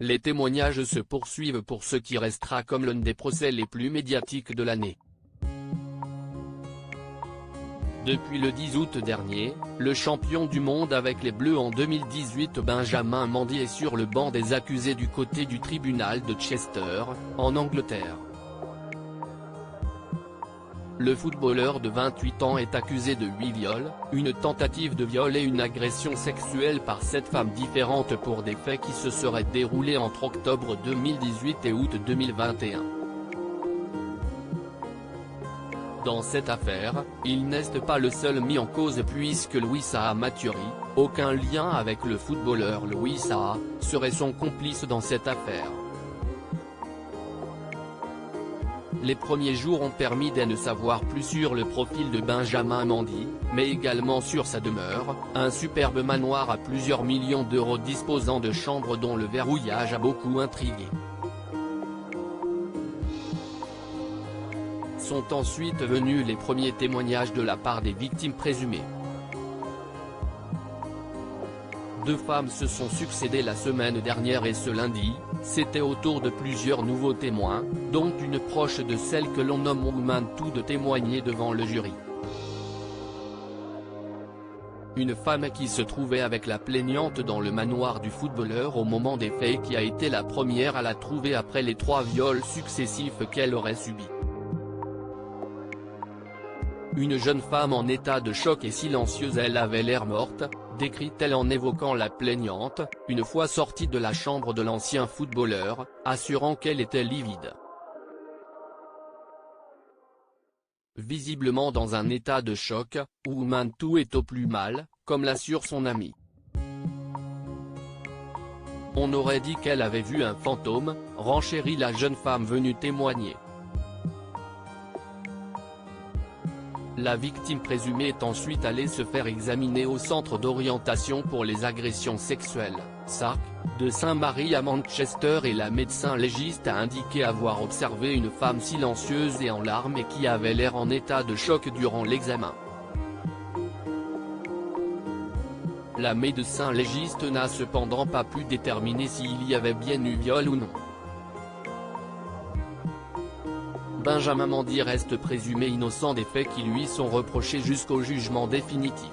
Les témoignages se poursuivent pour ce qui restera comme l'un des procès les plus médiatiques de l'année. Depuis le 10 août dernier, le champion du monde avec les Bleus en 2018 Benjamin Mendy est sur le banc des accusés du côté du tribunal de Chester, en Angleterre. Le footballeur de 28 ans est accusé de 8 viols, une tentative de viol et une agression sexuelle par 7 femmes différentes pour des faits qui se seraient déroulés entre octobre 2018 et août 2021. Dans cette affaire, il n'est pas le seul mis en cause puisque Louis Saha Maturi, aucun lien avec le footballeur Louis Saha, serait son complice dans cette affaire. Les premiers jours ont permis d'en savoir plus sur le profil de Benjamin Mendy, mais également sur sa demeure, un superbe manoir à plusieurs millions d'euros disposant de chambres dont le verrouillage a beaucoup intrigué. Sont ensuite venus les premiers témoignages de la part des victimes présumées. 2 femmes se sont succédé la semaine dernière et ce lundi, c'était au tour de plusieurs nouveaux témoins, dont une proche de celle que l'on nomme Woman 2 de témoigner devant le jury. Une femme qui se trouvait avec la plaignante dans le manoir du footballeur au moment des faits et qui a été la première à la trouver après les 3 viols successifs qu'elle aurait subis. Une jeune femme en état de choc et silencieuse, elle avait l'air morte, décrit-elle en évoquant la plaignante, une fois sortie de la chambre de l'ancien footballeur, assurant qu'elle était livide. Visiblement dans un état de choc, Woman 2 est au plus mal, comme l'assure son amie. On aurait dit qu'elle avait vu un fantôme, renchérit la jeune femme venue témoigner. La victime présumée est ensuite allée se faire examiner au centre d'orientation pour les agressions sexuelles, SARC, de Saint-Mary à Manchester et la médecin légiste a indiqué avoir observé une femme silencieuse et en larmes et qui avait l'air en état de choc durant l'examen. La médecin légiste n'a cependant pas pu déterminer s'il y avait bien eu viol ou non. Benjamin Mendy reste présumé innocent des faits qui lui sont reprochés jusqu'au jugement définitif.